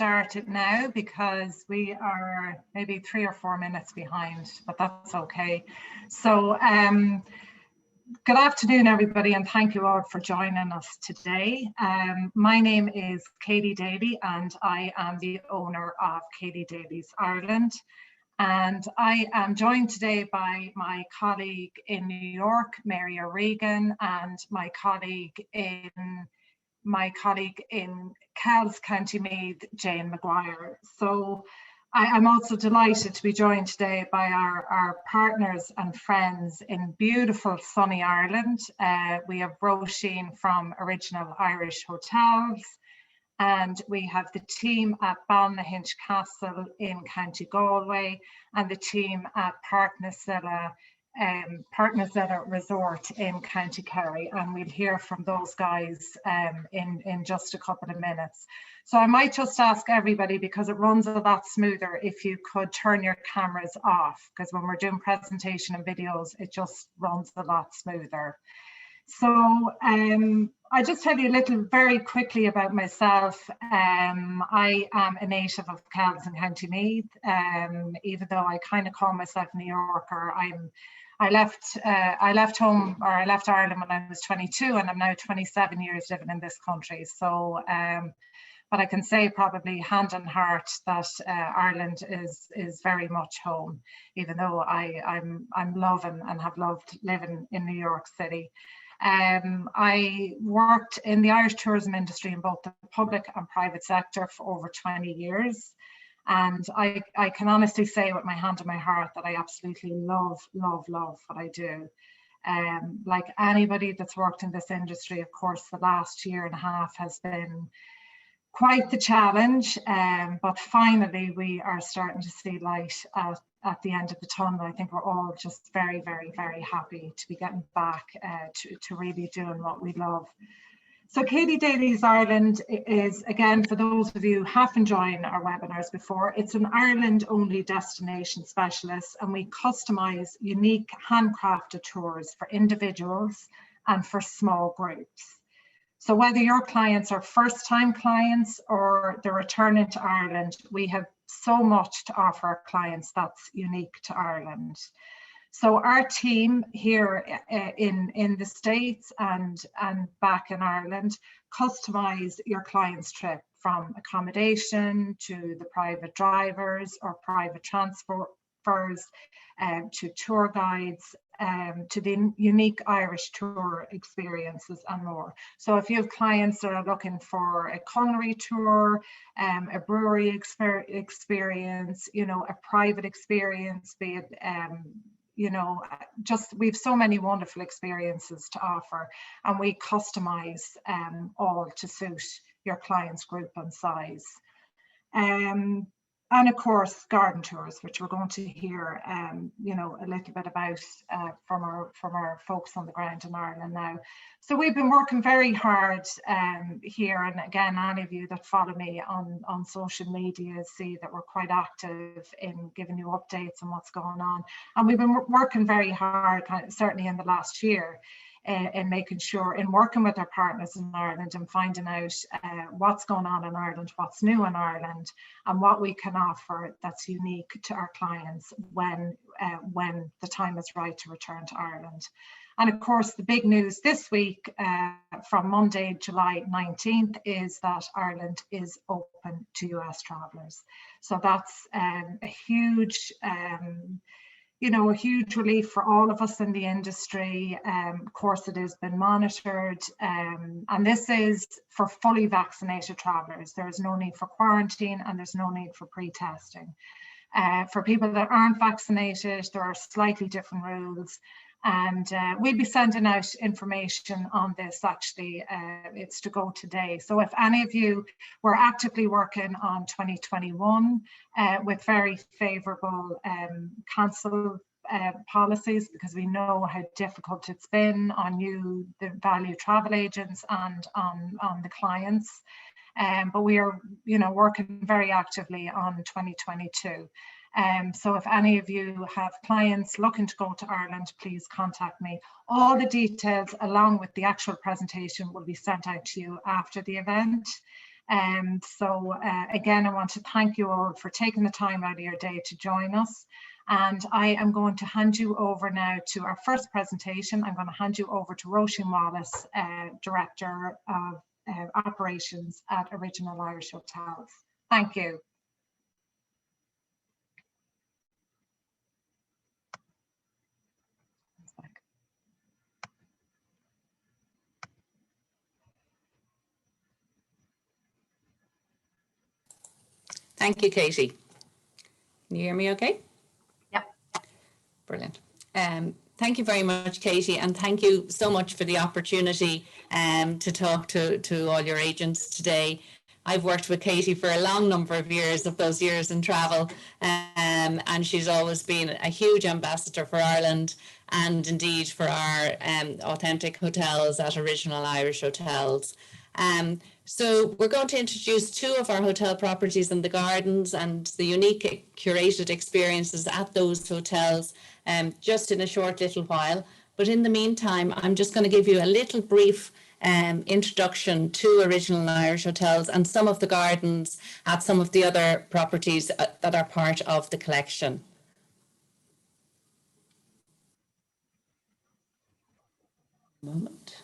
start it now because we are maybe 3 or 4 minutes behind, but that's okay. So good afternoon, everybody, and thank you all for joining us today. My name is Katie Daly, and I am the owner of Katie Dalys Ireland. And I am joined today by my colleague in New York, Mary O'Regan, and my colleague in Kells, County Meath, Jane Maguire. So I'm also delighted to be joined today by our partners and friends in beautiful sunny Ireland. We have Roisin from Original Irish Hotels, and we have the team at Balnahinch Castle in County Galway, and the team at Park Nasilla Resort in County Kerry, and we'll hear from those guys in just a couple of minutes. So I might just ask everybody, because it runs a lot smoother, if you could turn your cameras off, because when we're doing presentation and videos, it just runs a lot smoother. So I'll just tell you a little very quickly about myself. I am a native of Kells in County Meath. Even though I kind of call myself a New Yorker, I left home, or I left Ireland when I was 22, and I'm now 27 years living in this country. So, but I can say probably hand on heart that Ireland is very much home, even though I'm loving and have loved living in New York City. I worked in the Irish tourism industry in both the public and private sector for over 20 years. And I can honestly say with my hand on my heart that I absolutely love what I do. Like anybody that's worked in this industry, of course, the last year and a half has been quite the challenge, but finally we are starting to see light at the end of the tunnel. I think we're all just very, very, very happy to be getting back to really doing what we love. So Katie Dalys Ireland is, again, for those of you who haven't joined our webinars before, it's an Ireland-only destination specialist, and we customise unique handcrafted tours for individuals and for small groups. So whether your clients are first-time clients or they're returning to Ireland, we have so much to offer our clients that's unique to Ireland. So our team here in the States and back in Ireland customise your client's trip, from accommodation to the private drivers or private transfers, to tour guides, to the unique Irish tour experiences and more. So if you have clients that are looking for a culinary tour, a brewery experience, you know, a private experience, be it you know, just we've so many wonderful experiences to offer, and we customise all to suit your client's group and size. And of course, garden tours, which we're going to hear, you know, a little bit about from our folks on the ground in Ireland now. So we've been working very hard here, and again, any of you that follow me on social media see that we're quite active in giving you updates on what's going on. And we've been working very hard, certainly in the last year, in making sure, in working with our partners in Ireland and finding out what's going on in Ireland, what's new in Ireland, and what we can offer that's unique to our clients when the time is right to return to Ireland. And of course, the big news this week from Monday, July 19th, is that Ireland is open to US travellers. So that's a huge you know, a huge relief for all of us in the industry. Of course, it has been monitored, and this is for fully vaccinated travellers. There is no need for quarantine, and there's no need for pre-testing. For people that aren't vaccinated, there are slightly different rules, and we'll be sending out information on this. Actually, it's to go today. So if any of you were actively working on 2021 with very favourable cancel policies, because we know how difficult it's been on you, the value travel agents, and on the clients, but we are, you know, working very actively on 2022. So if any of you have clients looking to go to Ireland, please contact me. All the details along with the actual presentation will be sent out to you after the event. Again, I want to thank you all for taking the time out of your day to join us. And I am going to hand you over now to our first presentation. I'm going to hand you over to Roisin Wallace, Director of Operations at Original Irish Hotels. Thank you. Thank you, Katie. Can you hear me okay? Yep. Brilliant. Thank you very much, Katie, and thank you so much for the opportunity to talk to all your agents today. I've worked with Katie for a long number of years, of those years in travel, and she's always been a huge ambassador for Ireland and indeed for our authentic hotels at Original Irish Hotels. So we're going to introduce two of our hotel properties in the gardens and the unique curated experiences at those hotels just in a short little while. But in the meantime, I'm just going to give you a little brief introduction to Original Irish Hotels and some of the gardens at some of the other properties that are part of the collection. Moment.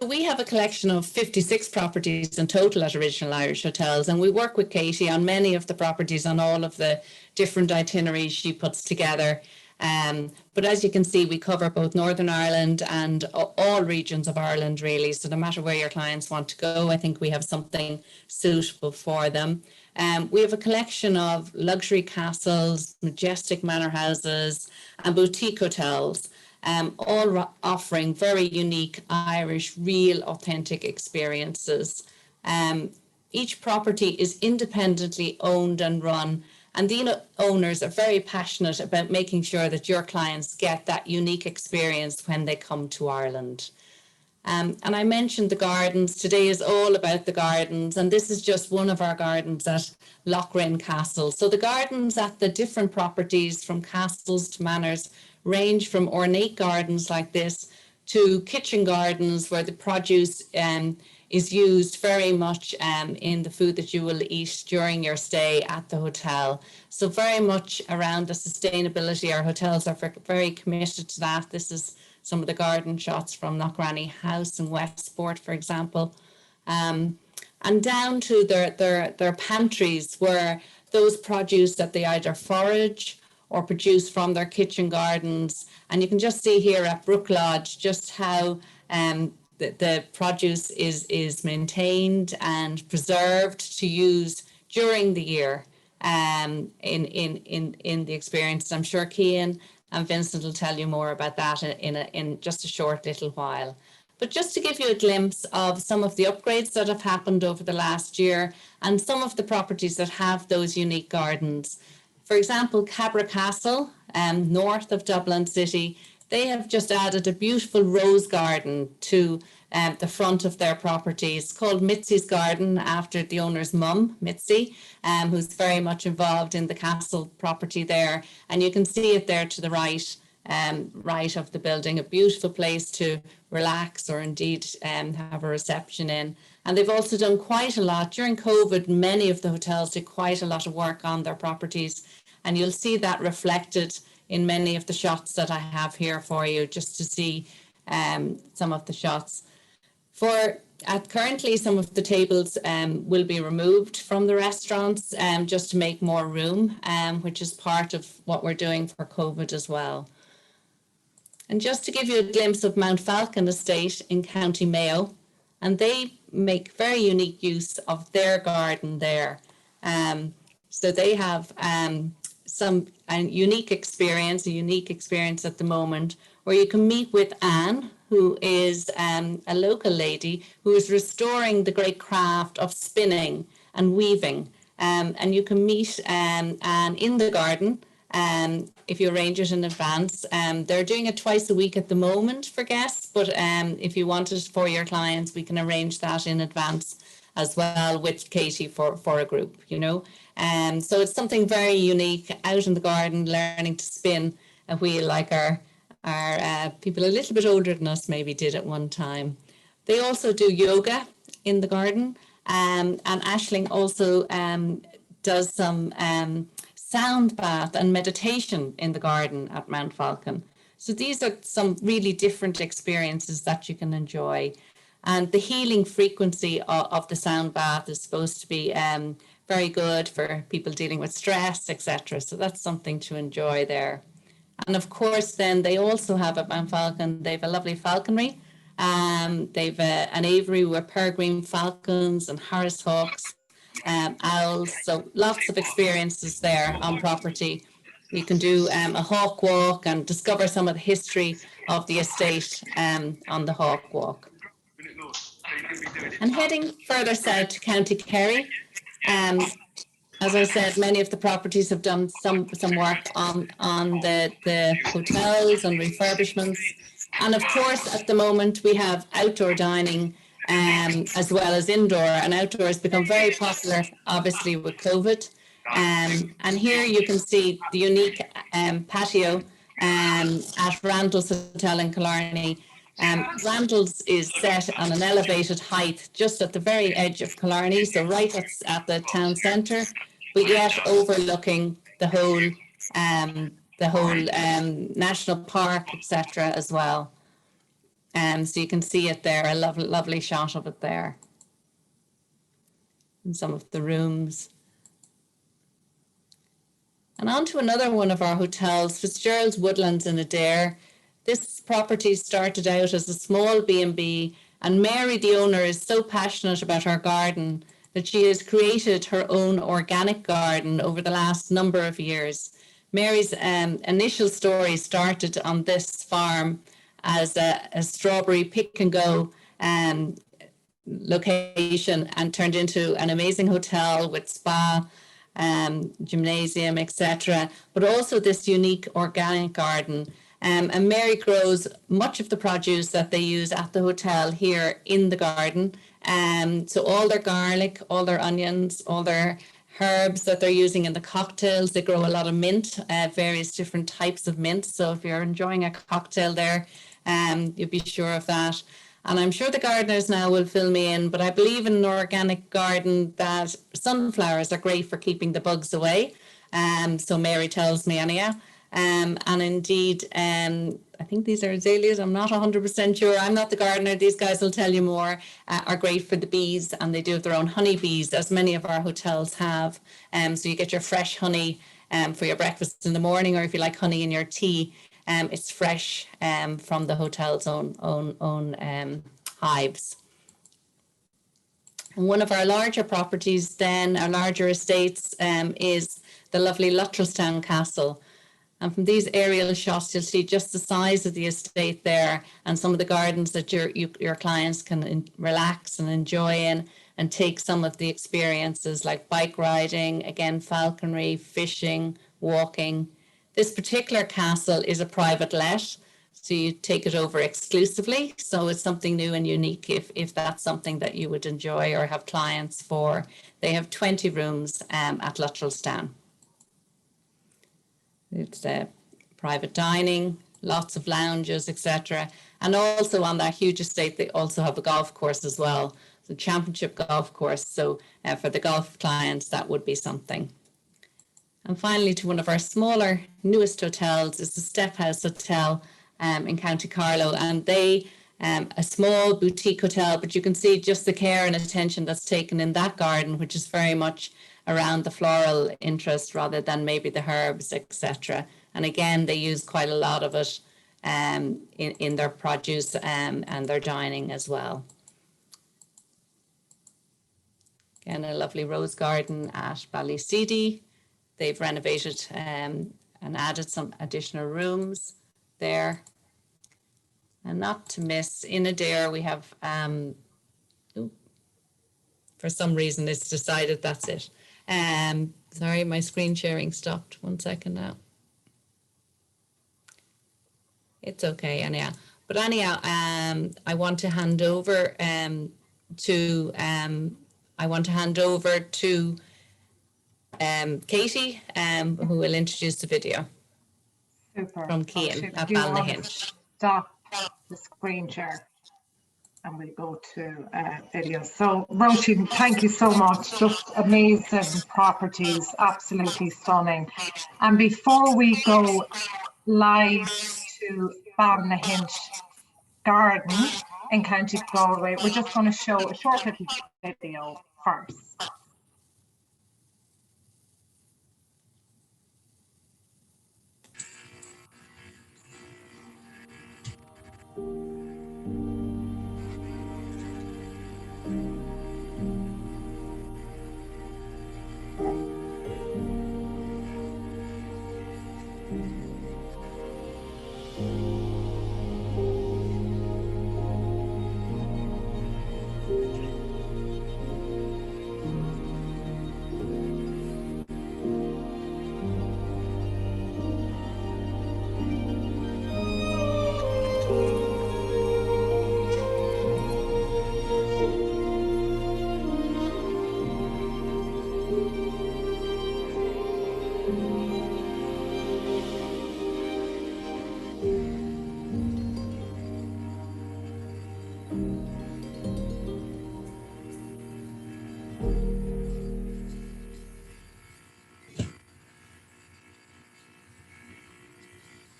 We have a collection of 56 properties in total at Original Irish Hotels, and we work with Katie on many of the properties on all of the different itineraries she puts together. But as you can see, we cover both Northern Ireland and all regions of Ireland, really. So no matter where your clients want to go, I think we have something suitable for them. We have a collection of luxury castles, majestic manor houses, and boutique hotels. All offering very unique Irish, real, authentic experiences. Each property is independently owned and run, and the owners are very passionate about making sure that your clients get that unique experience when they come to Ireland. And I mentioned the gardens. Today is all about the gardens, and this is just one of our gardens at Lochrin Castle. So the gardens at the different properties, from castles to manors, range from ornate gardens like this to kitchen gardens where the produce is used very much in the food that you will eat during your stay at the hotel. So very much around the sustainability. Our hotels are very committed to that. This is some of the garden shots from Knockranny House in Westport, for example. And down to their pantries, where those produce that they either forage or produce from their kitchen gardens. And you can just see here at Brook Lodge just how the produce is maintained and preserved to use during the year in the experience. I'm sure Cian and Vincent will tell you more about that in just a short little while. But just to give you a glimpse of some of the upgrades that have happened over the last year and some of the properties that have those unique gardens. For example, Cabra Castle, north of Dublin City, they have just added a beautiful rose garden to the front of their property. It's called Mitzi's Garden, after the owner's mum, Mitzi, who's very much involved in the castle property there. And you can see it there to the right, right of the building, a beautiful place to relax or indeed have a reception in. And they've also done quite a lot. During COVID, many of the hotels did quite a lot of work on their properties. And you'll see that reflected in many of the shots that I have here for you, just to see some of the shots. Currently, some of the tables will be removed from the restaurants just to make more room, which is part of what we're doing for COVID as well. And just to give you a glimpse of Mount Falcon Estate in County Mayo, and they make very unique use of their garden there. So they have a unique experience at the moment, where you can meet with Anne, who is a local lady who is restoring the great craft of spinning and weaving. And you can meet Anne in the garden if you arrange it in advance. They're doing it twice a week at the moment for guests, but if you want it for your clients, we can arrange that in advance as well with Katie for a group, you know. So it's something very unique, out in the garden, learning to spin a wheel like our people a little bit older than us maybe did at one time. They also do yoga in the garden, and Aisling also does some sound bath and meditation in the garden at Mount Falcon. So these are some really different experiences that you can enjoy. And the healing frequency of the sound bath is supposed to be very good for people dealing with stress, etc. So that's something to enjoy there. And of course, then they also have at Mount Falcon, they have a lovely falconry. They've an aviary with peregrine falcons and Harris hawks, owls. So lots of experiences there on property. You can do a hawk walk and discover some of the history of the estate on the hawk walk. And heading further south to County Kerry, as I said, many of the properties have done some work on the hotels and refurbishments. And of course, at the moment, we have outdoor dining as well as indoor. And outdoor has become very popular, obviously, with COVID. And here you can see the unique patio at Randall's Hotel in Killarney. Randall's is set on an elevated height just at the very edge of Killarney, so right at the town centre, but yet overlooking the whole national park, etc. as well. So you can see it there, a lovely shot of it there. In some of the rooms. And on to another one of our hotels, Fitzgerald's Woodlands in Adair. This property started out as a small B&B, and Mary, the owner, is so passionate about her garden that she has created her own organic garden over the last number of years. Mary's initial story started on this farm as a strawberry pick and go location and turned into an amazing hotel with spa, gymnasium, etc., but also this unique organic garden. And Mary grows much of the produce that they use at the hotel here in the garden. So all their garlic, all their onions, all their herbs that they're using in the cocktails. They grow a lot of mint, various different types of mint. So if you're enjoying a cocktail there, you'll be sure of that. And I'm sure the gardeners now will fill me in, but I believe in an organic garden that sunflowers are great for keeping the bugs away. So Mary tells me anyhow. And indeed, I think these are azaleas. I'm not 100% sure. I'm not the gardener. These guys will tell you more. Are great for the bees, and they do have their own honey bees, as many of our hotels have. So you get your fresh honey for your breakfast in the morning, or if you like honey in your tea, it's fresh from the hotel's own hives. And one of our larger properties then, our larger estates, is the lovely Luttrellstown Castle. And from these aerial shots, you'll see just the size of the estate there and some of the gardens that your clients can relax and enjoy in and take some of the experiences like bike riding, again, falconry, fishing, walking. This particular castle is a private let, so you take it over exclusively. So it's something new and unique if that's something that you would enjoy or have clients for. They have 20 rooms at Luttrellstown. It's private dining, lots of lounges, etc. And also on that huge estate, they also have a golf course as well. The championship golf course. So for the golf clients, that would be something. And finally, to one of our smaller, newest hotels is the Step House Hotel in County Carlow. And they, a small boutique hotel, but you can see just the care and attention that's taken in that garden, which is very much around the floral interest rather than maybe the herbs, etc. And again, they use quite a lot of it in their produce and their dining as well. Again, a lovely rose garden at Ballyseedy. They've renovated and added some additional rooms there. And not to miss, in Adair, we have, for some reason, it's decided that's it. Sorry, my screen sharing stopped. 1 second now. It's okay, anyhow. But anyhow, I want to hand over to Katie, who will introduce the video. Super. from Cian Okay, at do you want to Ballyhinch. stop the screen share? And we'll go to video. So Roisin, thank you so much. Just amazing properties, absolutely stunning. And before we go live to Ballyhinch Garden in County Galway, we're just going to show a short little video first.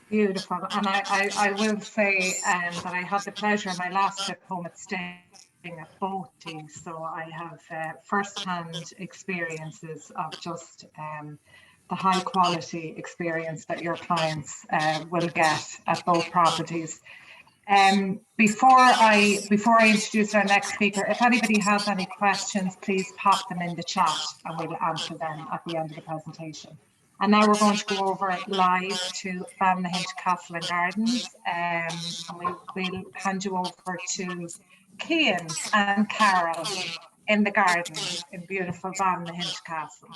Beautiful. And I will say that I had the pleasure in my last trip home at staying at Boaty, so I have first-hand experiences of just the high quality experience that your clients will get at both properties. Before I introduce our next speaker, if anybody has any questions, please pop them in the chat and we'll answer them at the end of the presentation. And now we're going to go over live to Ballyhinch Castle and Gardens, and we'll hand you over to Cian and Carol in the garden in beautiful Ballyhinch Castle.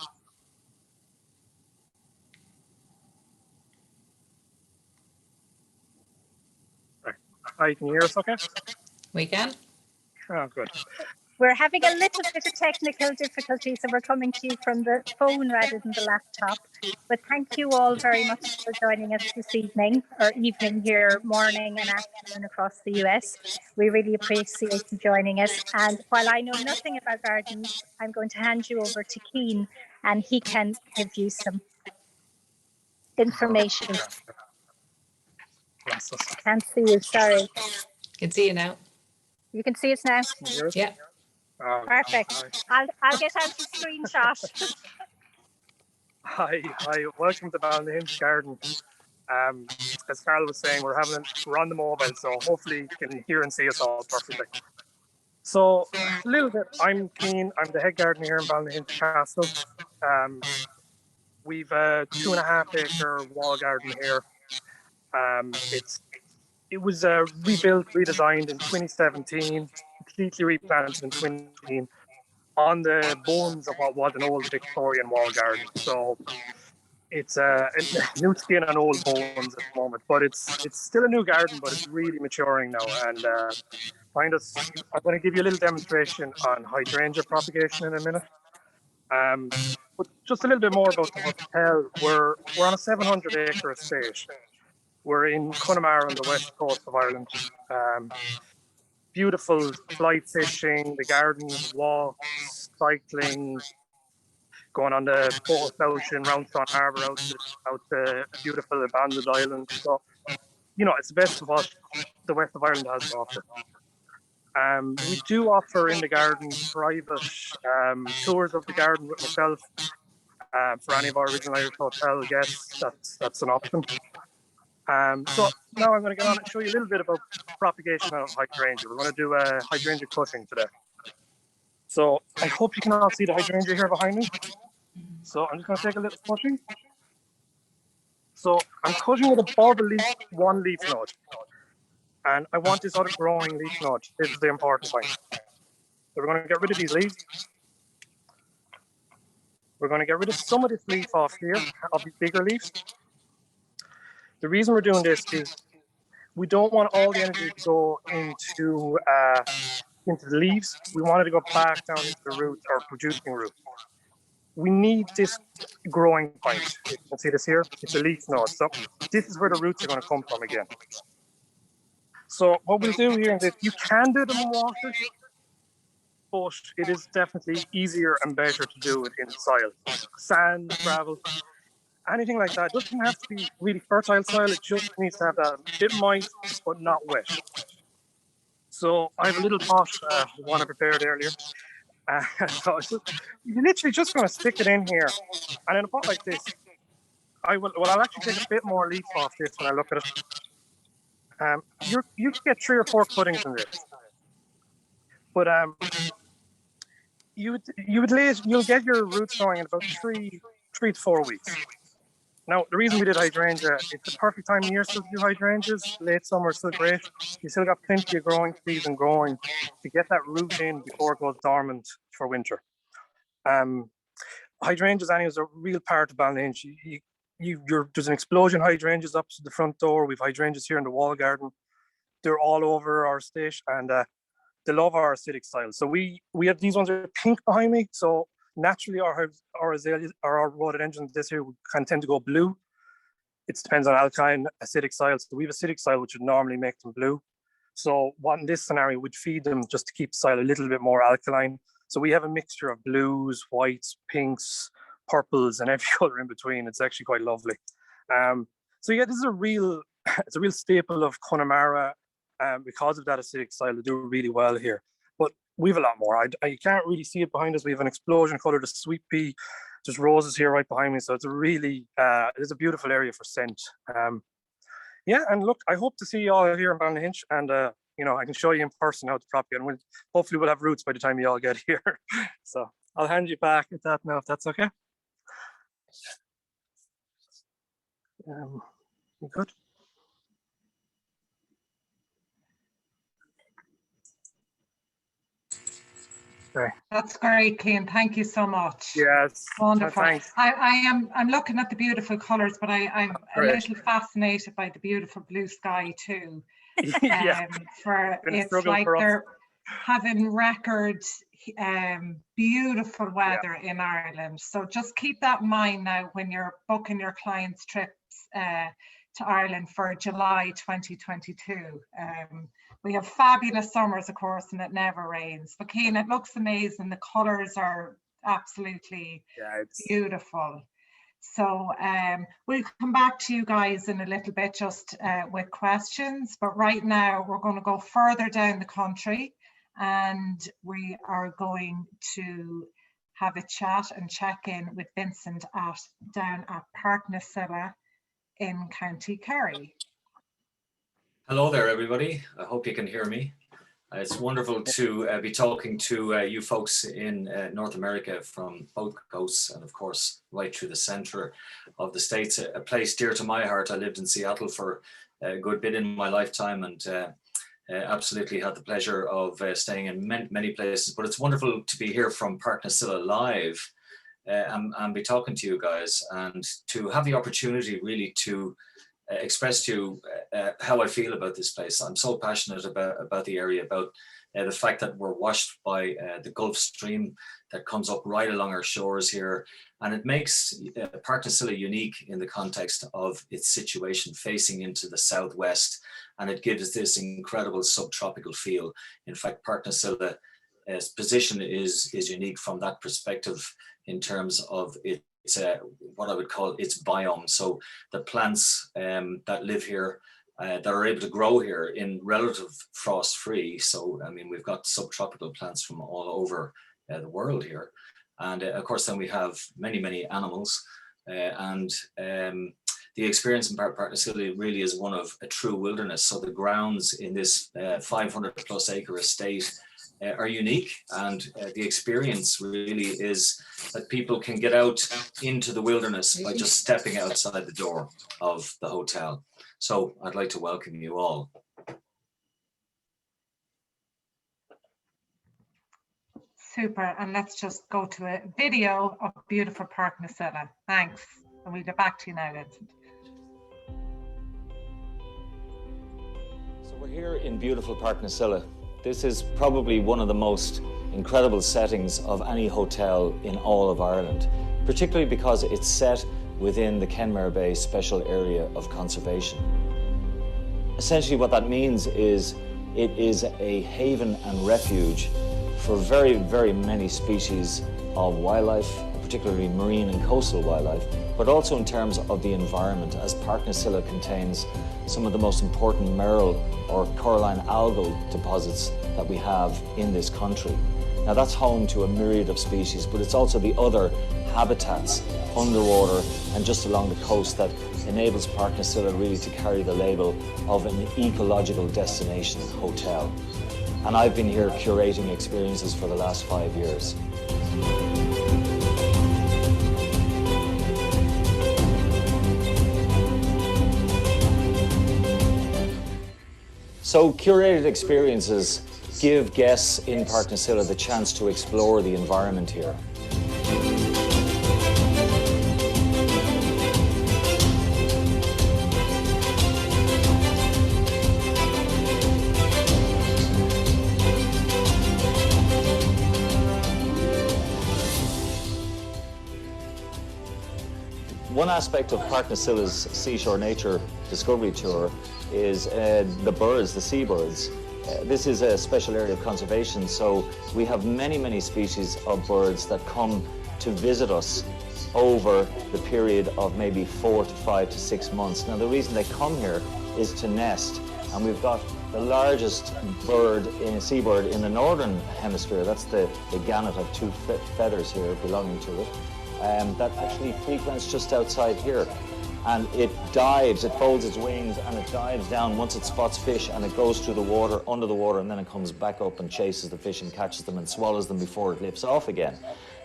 Hi, can you hear us okay? We can. Oh, good. We're having a little bit of technical difficulty, so we're coming to you from the phone rather than the laptop. But thank you all very much for joining us this evening, or evening here, morning and afternoon across the US. We really appreciate you joining us. And while I know nothing about gardens, I'm going to hand you over to Cian, and he can give you some information. Can't see you, sorry. Can see you now. You can see us now? Can you hear us? Yeah. Perfect. I'll get out your screenshot. Hi, welcome to Ballyhinch Garden. As Carol was saying, we're on the mobile, so hopefully you can hear and see us all perfectly. So a little bit, I'm Cian, I'm the head gardener here in Ballyhinch Castle. We've a 2.5 acre wall garden here. It was rebuilt, redesigned in 2017, completely replanted in 2018 on the bones of what was an old Victorian wall garden. So it's a new skin on old bones at the moment, but it's still a new garden, but it's really maturing now. And I'm going to give you a little demonstration on hydrangea propagation in a minute. But just a little bit more about the hotel. We're on a 700 acre estate. We're in Connemara on the west coast of Ireland. Beautiful fly fishing, the gardens, walks, cycling, going on the Coast Ocean, round Stone Harbour, out to beautiful abandoned island. So, it's the best of what the west of Ireland has to offer. We do offer in the garden private tours of the garden with myself. For any of our original Irish hotel guests, that's an option. So now I'm going to get on and show you a little bit about propagation of hydrangea. We're going to do a hydrangea cutting today. So I hope you can all see the hydrangea here behind me. So I'm just going to take a little pushing. So I'm cutting it above one leaf node. And I want this other growing leaf node. This is the important point. So we're going to get rid of these leaves. We're going to get rid of some of this leaf off here, of these bigger leaves. The reason we're doing this is we don't want all the energy to go into the leaves. We want it to go back down into the roots or producing roots. we need this growing point. You can see this here. It's a leaf node. So this is where the roots are going to come from again. So what we'll do here is that you can do them in water, but it is definitely easier and better to do it in soil. Sand, gravel, anything like that. It doesn't have to be really fertile soil. It just needs to have that bit moist, but not wet. So I have a little pot, one I prepared earlier. So you're literally just going to stick it in here. And in a pot like this, I'll actually take a bit more leaf off this when I look at it. You can get 3 or 4 cuttings in this. But you'll get your roots going in about 3 to 4 weeks. Now, the reason we did hydrangea, it's the perfect time of year still to do hydrangeas. Late summer is still great. You still got plenty of growing season growing to get that root in before it goes dormant for winter. Hydrangeas, anyway, is a real part of Ballyhinch. There's an explosion of hydrangeas up to the front door. We've hydrangeas here in the wall garden. They're all over our estate, and they love our acidic style. So we have these ones that are pink behind me. So naturally, our azaleas or our rhododendrons this year would kind of tend to go blue. It depends on alkaline acidic styles. So we have acidic style, which would normally make them blue. So what in this scenario would feed them just to keep the soil a little bit more alkaline. So we have a mixture of blues, whites, pinks, purples, and every color in between. It's actually quite lovely. So yeah, this is it's a real staple of Connemara. Because of that acidic style, they do really well here. But we have a lot more. You can't really see it behind us. We have an explosion color, the sweet pea. There's roses here right behind me. So it's it's a beautiful area for scent. Yeah, and look, I hope to see you all here in Ballyhinch, and I can show you in person how to propagate. And hopefully we'll have roots by the time you all get here. So I'll hand you back at that now, if that's okay. You good? Okay. That's great, Cian. Thank you so much. Yes. Wonderful. Thanks. I'm looking at the beautiful colours, but I'm a little fascinated by the beautiful blue sky too. Yeah. It's like they're having record beautiful weather in Ireland. So just keep that in mind now when you're booking your clients' trips to Ireland for July 2022. We have fabulous summers, of course, and it never rains. But Cian, it looks amazing. The colours are absolutely beautiful. So we'll come back to you guys in a little bit just with questions. But right now, we're going to go further down the country, and we are going to have a chat and check in with Vincent down at Park Nasilla in County Kerry. Hello there, everybody. I hope you can hear me. It's wonderful to be talking to you folks in North America from both coasts, and of course right through the center of the States, a place dear to my heart. I lived in Seattle for a good bit in my lifetime, and absolutely had the pleasure of staying in many places. But it's wonderful to be here from Park Nasilla live and be talking to you guys, and to have the opportunity really to express to you how I feel about this place. I'm so passionate about the area, about the fact that we're washed by the Gulf Stream that comes up right along our shores here. And it makes Park Nasilla unique in the context of its situation facing into the southwest. And it gives this incredible subtropical feel. In fact, Park Nasilla's position is unique from that perspective in terms of its what I would call its biome. So the plants that live here, that are able to grow here in relative frost free. So, I mean, we've got subtropical plants from all over the world here. And of course, then we have many animals. The experience in Park Nasilla really is one of a true wilderness. So the grounds in this 500+ acre estate are unique, and the experience really is that people can get out into the wilderness by just stepping outside the door of the hotel. So I'd like to welcome you all. Super, and let's just go to a video of beautiful Park Nasilla. Thanks, and we'll get back to you now, Vincent. So we're here in beautiful Park Nasilla. This is probably one of the most incredible settings of any hotel in all of Ireland, particularly because it's set within the Kenmare Bay Special Area of Conservation. Essentially what that means is it is a haven and refuge for very, very many species of wildlife, particularly marine and coastal wildlife, but also in terms of the environment, as Park na Silla contains some of the most important marl or coralline algal deposits that we have in this country. Now that's home to a myriad of species, but it's also the other habitats underwater and just along the coast that enables Park na Silla really to carry the label of an ecological destination hotel. And I've been here curating experiences for the last 5 years. So curated experiences give guests in Park na Silla the chance to explore the environment here. One aspect of Park na Silla's Seashore Nature Discovery Tour is the birds, the seabirds. This is a special area of conservation, so we have many, many species of birds that come to visit us over the period of maybe 4 to 5 to 6 months. Now the reason they come here is to nest, and we've got the largest bird, seabird in the northern hemisphere. That's the gannet of 2 feathers here belonging to it. That actually frequents just outside here, and it dives, it folds its wings and it dives down once it spots fish, and it goes through the water, under the water, and then it comes back up and chases the fish and catches them and swallows them before it lifts off again.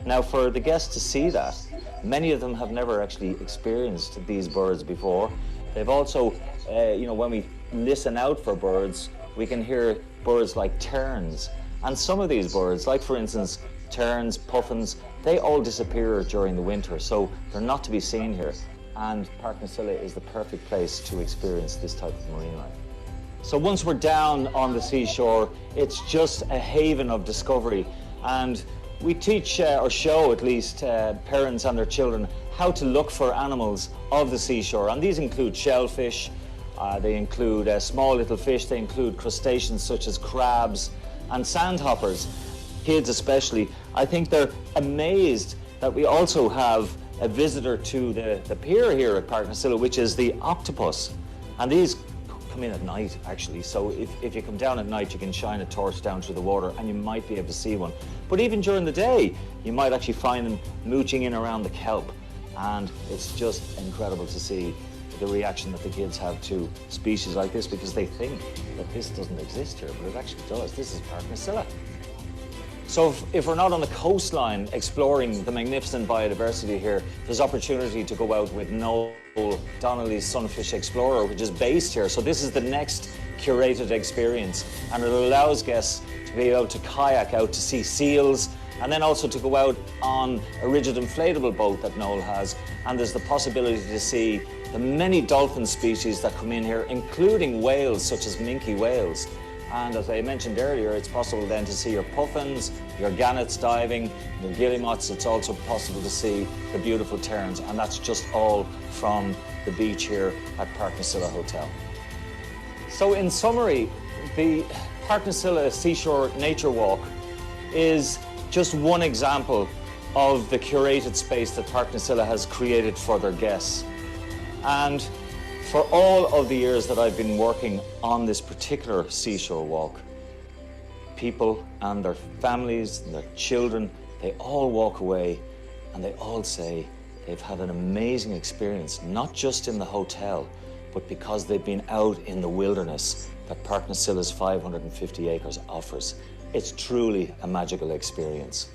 Now for the guests to see that, many of them have never actually experienced these birds before. They've also, you know, when we listen out for birds, we can hear birds like terns, and some of these birds, like for instance terns, puffins, they all disappear during the winter, so they're not to be seen here. And Park na Silla is the perfect place to experience this type of marine life. So once we're down on the seashore, it's just a haven of discovery. And we teach, or show at least, parents and their children how to look for animals of the seashore. And these include shellfish, they include small little fish, they include crustaceans such as crabs and sandhoppers. Kids especially, I think they're amazed that we also have a visitor to the pier here at Park na Silla, which is the octopus. And these come in at night, actually. So if you come down at night, you can shine a torch down through the water and you might be able to see one. But even during the day, you might actually find them mooching in around the kelp. And it's just incredible to see the reaction that the kids have to species like this, because they think that this doesn't exist here, but it actually does. This is Park na Silla. So if we're not on the coastline exploring the magnificent biodiversity here, there's opportunity to go out with Noel Donnelly's Sunfish Explorer, which is based here. So this is the next curated experience, and it allows guests to be able to kayak out to see seals, and then also to go out on a rigid inflatable boat that Noel has. And there's the possibility to see the many dolphin species that come in here, including whales such as minke whales. And as I mentioned earlier, it's possible then to see your puffins, your gannets diving, your guillemots. It's also possible to see the beautiful terns, and that's just all from the beach here at Park na Silla Hotel. So in summary, the Park na Silla Seashore Nature Walk is just one example of the curated space that Park na Silla has created for their guests. And for all of the years that I've been working on this particular seashore walk, people and their families and their children, they all walk away and they all say they've had an amazing experience, not just in the hotel, but because they've been out in the wilderness that Park na Silla's 550 acres offers. It's truly a magical experience.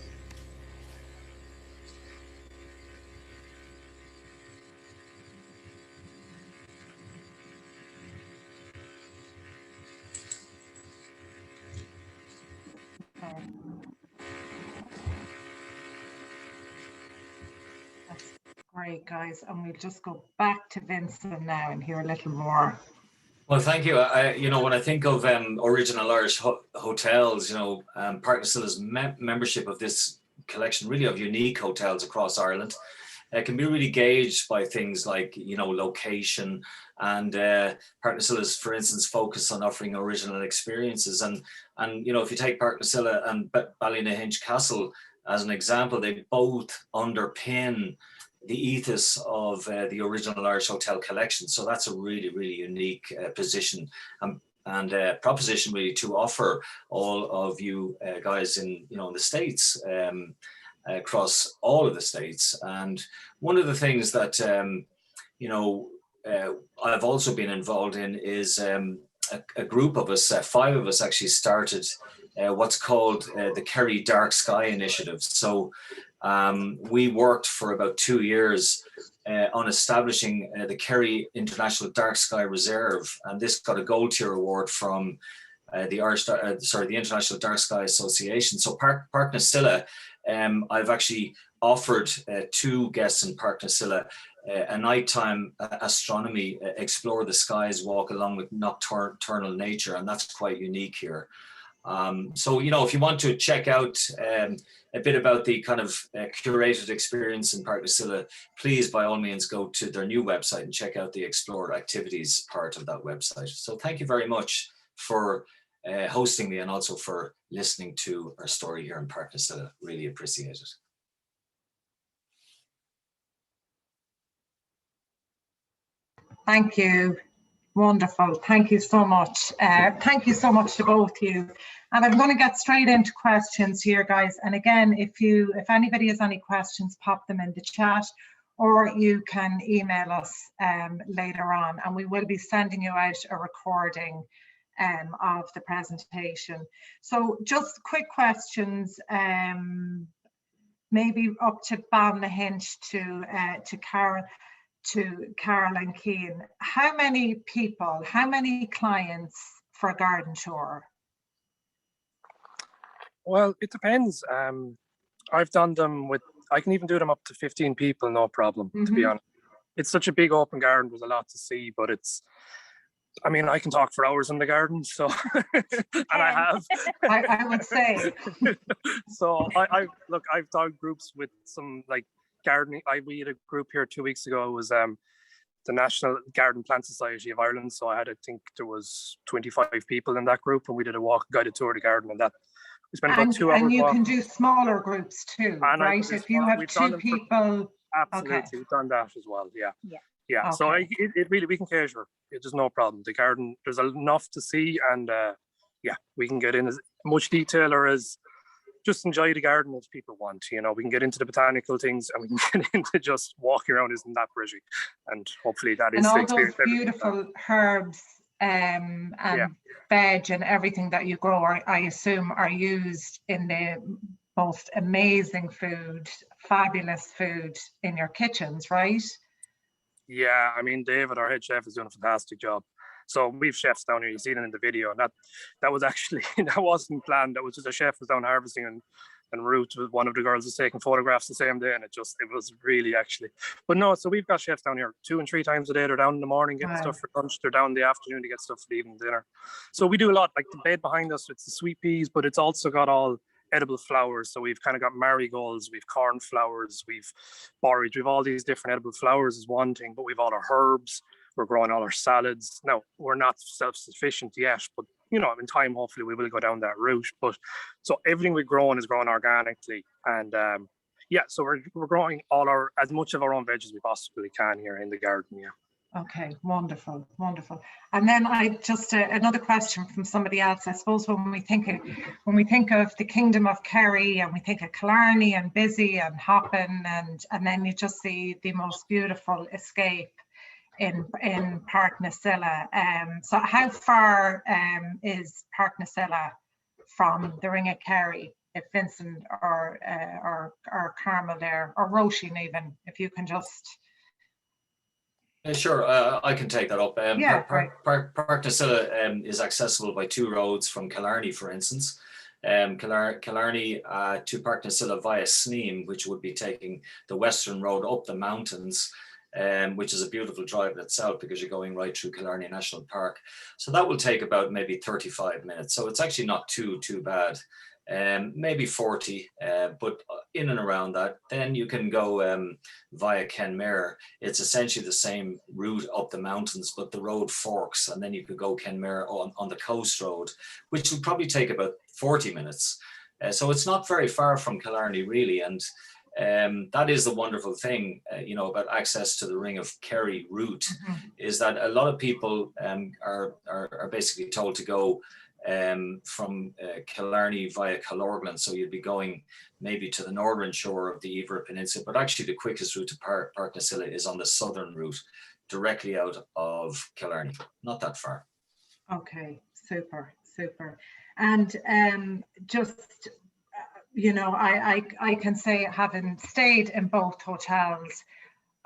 That's great, guys. And we'll just go back to Vincent now and hear a little more. Well, thank you. You know, when I think of original Irish hotels, you know, Park Nacilla's membership of this collection, really of unique hotels across Ireland, can be really gauged by things like, you know, location and Park Nacilla's, for instance, focus on offering original experiences. And you know, if you take Park Nacilla and Ballynahinch Castle as an example, they both underpin the ethos of the original Irish hotel collection. So that's a really, really unique position and proposition really to offer all of you guys in, you know, in the States, across all of the States. And one of the things that, you know, I've also been involved in is a group of us, 5 of us actually started what's called the Kerry Dark Sky Initiative. So we worked for about 2 years on establishing the Kerry International Dark Sky Reserve, and this got a gold tier award from the International Dark Sky Association. So Park Nacilla, I've actually offered 2 guests in Park Nacilla a nighttime astronomy, explore the skies, walk along with nocturnal nature, and that's quite unique here. So, you know, if you want to check out a bit about the kind of curated experience in Park Nacilla, please, by all means, go to their new website and check out the Explore Activities part of that website. So thank you very much for hosting me and also for listening to our story here in Park Nacilla. Really appreciate it. Thank you. Wonderful. Thank you so much. Thank you so much to both of you. And I'm going to get straight into questions here, guys. And again, if anybody has any questions, pop them in the chat, or you can email us later on, and we will be sending you out a recording of the presentation. So just quick questions, maybe up to Ballynahinch, to Carol and Keane. How many people, how many clients for a garden tour? Well, it depends. I've done them with, I can even do them up to 15 people, no problem, to be honest. It's such a big open garden, there's a lot to see, but it's, I mean, I can talk for hours in the garden, so, and I have. I would say. So look, I've done groups with some like gardening. We had a group here 2 weeks ago. It was the National Garden Plant Society of Ireland. So I think there was 25 people in that group, and we did a guided tour of the garden, and that we spent about 2 hours. And you can do smaller groups too, and right? If you have 2 people. Absolutely, okay. We've done that as well. Yeah. Okay. So it really, we can cater. There's no problem. The garden, there's enough to see, and yeah, we can get in as much detail or as just enjoy the garden as people want. You know, we can get into the botanical things, and we can get into just walking around isn't that pretty, and hopefully that is the experience. And all those beautiful herbs and veg and everything that you grow, I assume, are used in the most amazing food, fabulous food in your kitchens, right? Yeah, I mean, David, our head chef, is doing a fantastic job. So we've chefs down here, you've seen it in the video, and that was actually, that wasn't planned. That was just a chef was down harvesting, and Ruth, one of the girls, was taking photographs the same day, and it was really actually. But no, so we've got chefs down here 2 and 3 times a day. They're down in the morning getting stuff for lunch. They're down in the afternoon to get stuff for the evening dinner. So we do a lot. Like the bed behind us, it's the sweet peas, but it's also got all edible flowers. So we've kind of got marigolds, we've cornflowers, we've borage, we've all these different edible flowers is one thing, but we've all our herbs. We're growing all our salads. Now, we're not self-sufficient yet, but you know, in time, hopefully we will go down that route. But so everything we're growing is grown organically. And yeah, so we're growing as much of our own veg as we possibly can here in the garden, yeah. Okay, wonderful, wonderful. And then I just another question from somebody else. I suppose when we think of the Kingdom of Kerry, and we think of Killarney and Busy and Hoppin, and then you just see the most beautiful escape in Park Nacilla. So how far is Park Nacilla from the Ring of Kerry? If Vincent or Carmel there, or Roisin even, if you can just. Sure, I can take that up. Park Nacilla is accessible by 2 roads from Killarney, for instance. Killarney to Park Nacilla via Sneem, which would be taking the western road up the mountains. which is a beautiful drive in itself because you're going right through Killarney National Park. So that will take about maybe 35 minutes. So it's actually not too bad. Maybe 40, but in and around that. Then you can go via Kenmare. It's essentially the same route up the mountains, but the road forks, and then you could go Kenmare on the coast road, which would probably take about 40 minutes. So it's not very far from Killarney, really, and that is the wonderful thing, about access to the Ring of Kerry route, is that a lot of people are basically told to go from Killarney via Killorglin, so you'd be going maybe to the northern shore of the Iveragh Peninsula, but actually the quickest route to Parknasilla is on the southern route, directly out of Killarney. Not that far. Okay, super. And just, I can say, having stayed in both hotels,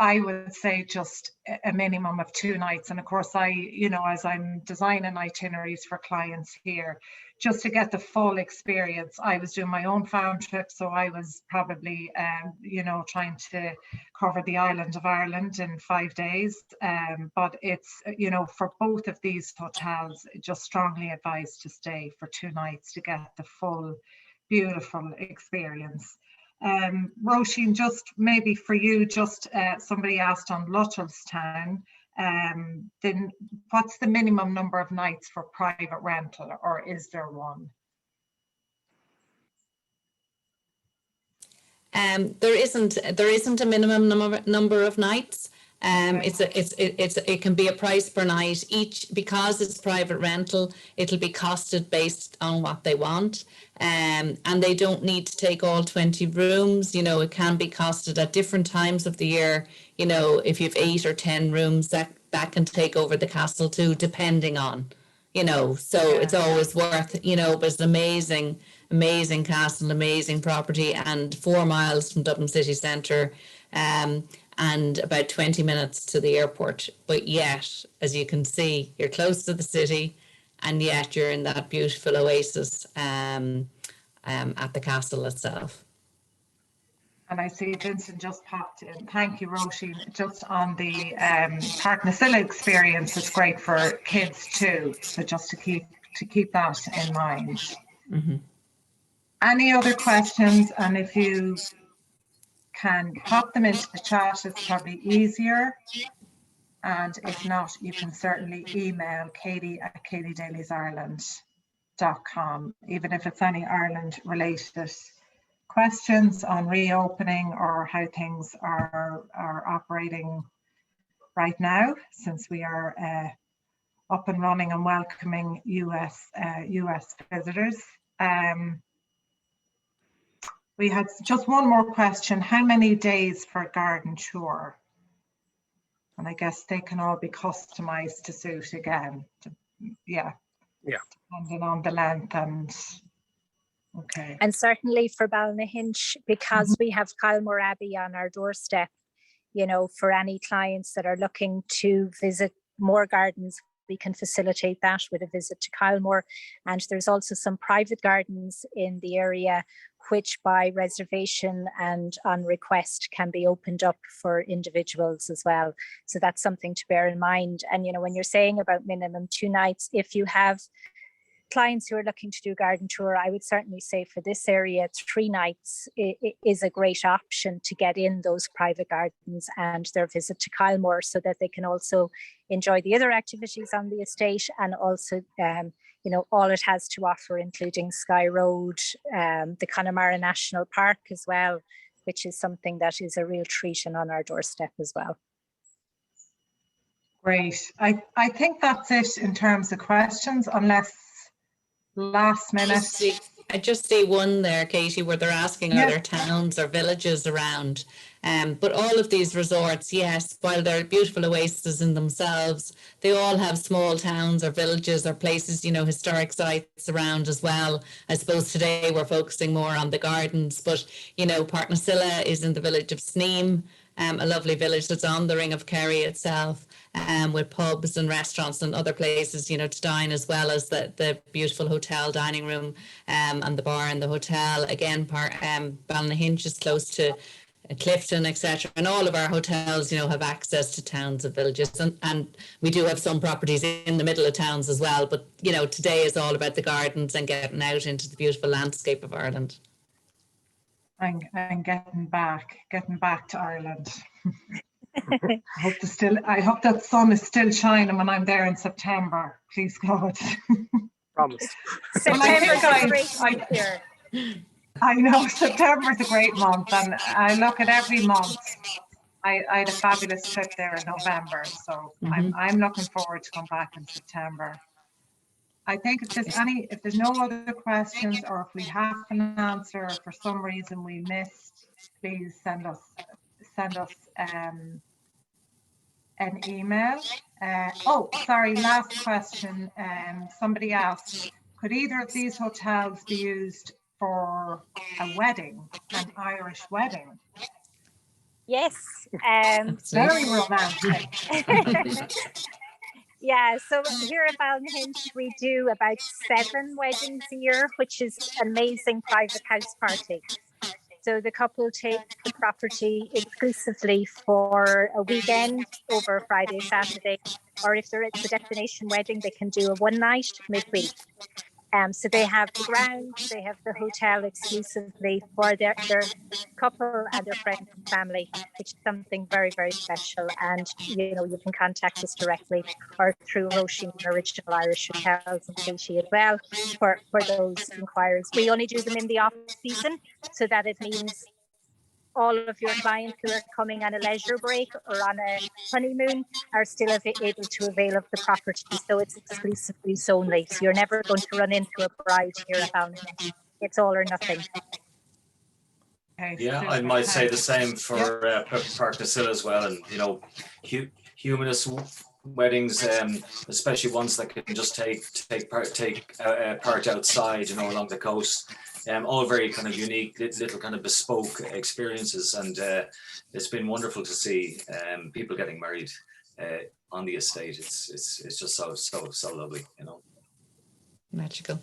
I would say just a minimum of 2 nights. And of course, as I'm designing itineraries for clients here, just to get the full experience, I was doing my own farm trip. So I was probably, trying to cover the island of Ireland in 5 days. But it's, for both of these hotels, just strongly advised to stay for 2 nights to get the full, beautiful experience. Roisin, just maybe for you, somebody asked on Luttlestown, then what's the minimum number of nights for private rental, or is there one? There isn't a minimum number of nights. It can be a price per night each, because it's private rental. It'll be costed based on what they want, and they don't need to take all 20 rooms. It can be costed at different times of the year. If you've 8 or 10 rooms, that can take over the castle too, depending on, so it's always worth, but it's an amazing castle, amazing property, and 4 miles from Dublin city centre, and about 20 minutes to the airport. But yet, as you can see, you're close to the city, and yet you're in that beautiful oasis at the castle itself. And I see Vincent just popped in. Thank you, Roisin. Just on the Parknasilla experience, it's great for kids too. So just to keep that in mind. Any other questions? And if you can pop them into the chat, it's probably easier. And if not, you can certainly email katie@katiedalysireland.com, even if it's any Ireland related questions on reopening or how things are operating right now, since we are up and running and welcoming US visitors. We had just one more question. How many days for a garden tour? And I guess they can all be customized to suit again. Depending on the length and okay. And certainly for Ballynahinch, because we have Calmore Abbey on our doorstep, for any clients that are looking to visit more gardens, we can facilitate that with a visit to Calmore. And there's also some private gardens in the area, which by reservation and on request can be opened up for individuals as well. So that's something to bear in mind. And, when you're saying about minimum 2 nights, if you have clients who are looking to do garden tour, I would certainly say for this area, 3 nights is a great option to get in those private gardens and their visit to Calmore, so that they can also enjoy the other activities on the estate, and also, all it has to offer, including Sky Road, the Connemara National Park as well, which is something that is a real treat and on our doorstep as well. Great. I think that's it in terms of questions, unless last minute. I just see one there, Katie, where they're asking, are there towns or villages around? But all of these resorts, yes, while they're beautiful oases in themselves, they all have small towns or villages or places, historic sites around as well. I suppose today we're focusing more on the gardens, but, Parknasilla is in the village of Sneem, a lovely village that's on the Ring of Kerry itself, with pubs and restaurants and other places, to dine, as well as the beautiful hotel dining room and the bar in the hotel. Again, Ballynahinch is close to Clifton, etc. And all of our hotels, have access to towns and villages. And we do have some properties in the middle of towns as well. But, today is all about the gardens and getting out into the beautiful landscape of Ireland. And getting back to Ireland. I hope that sun is still shining when I'm there in September. Please God. Promise. September's a great month here. I know September's a great month, and I look at every month. I had a fabulous trip there in November, so I'm looking forward to come back in September. I think if there's no other questions, or if we have an answer for some reason we missed, please send us an email. Last question. Somebody asked, could either of these hotels be used for a wedding, an Irish wedding? Yes. Very romantic. Yeah, so here at Ballinhinch we do about 7 weddings a year, which is an amazing private house party. So the couple take the property exclusively for a weekend over Friday, Saturday, or if it's a destination wedding, they can do a one night midweek. So they have the grounds, they have the hotel exclusively for their couple and their friends and family, which is something very, very special. And, you can contact us directly or through Roisin Original Irish Hotels and Katie as well for those inquiries. We only do them in the off season, so that it means all of your clients who are coming on a leisure break or on a honeymoon are still able to avail of the property. So it's exclusive use only. So you're never going to run into a bride here at Ballinhinch. It's all or nothing. Yeah, I might say the same for Parknasilla as well. And, humanist weddings, especially ones that can just take part outside, along the coast. All very kind of unique, little kind of bespoke experiences, and it's been wonderful to see people getting married on the estate. It's just so lovely, Magical.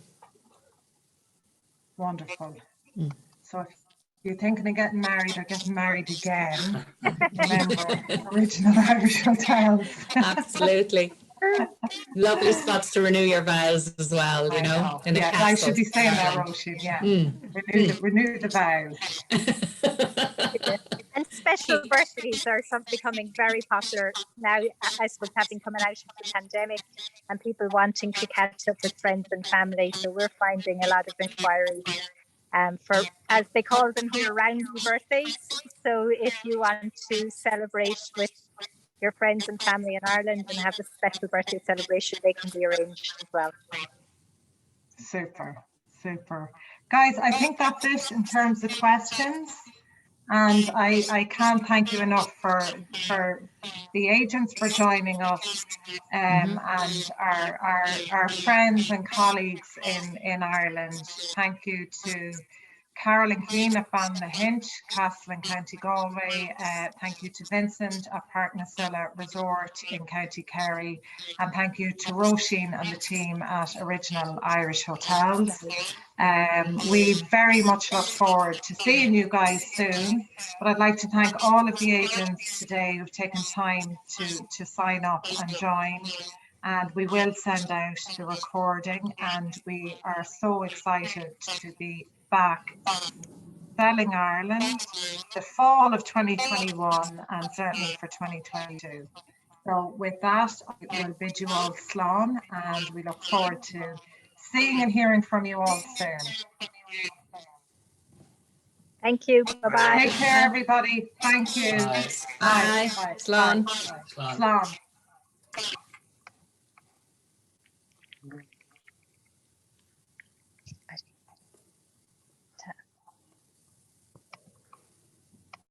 Wonderful. So if you're thinking of getting married or getting married again, remember Original Irish Hotels. Absolutely. Lovely spots to renew your vows as well, in a castle. I should be saying that, Roisin. Yeah. Renew the vows. And special birthdays are becoming very popular now, I suppose, having coming out of the pandemic and people wanting to catch up with friends and family. So we're finding a lot of inquiries for, as they call them here, roundy birthdays. So if you want to celebrate with your friends and family in Ireland and have a special birthday celebration, they can be arranged as well. Super. Guys, I think that's it in terms of questions. And I can't thank you enough for the agents for joining us, and our friends and colleagues in Ireland. Thank you to Carol and Cliona from the Hinch, Castle in County Galway. Thank you to Vincent at Parknasilla Resort in County Kerry. And thank you to Roisin and the team at Original Irish Hotels. We very much look forward to seeing you guys soon. But I'd like to thank all of the agents today who've taken time to sign up and join. And we will send out the recording, and we are so excited to be back selling Ireland the fall of 2021 and certainly for 2022. So with that, I will bid you all slán, and we look forward to seeing and hearing from you all soon. Thank you. Bye-bye. Take care, everybody. Thank you. Bye. Slán. Slán.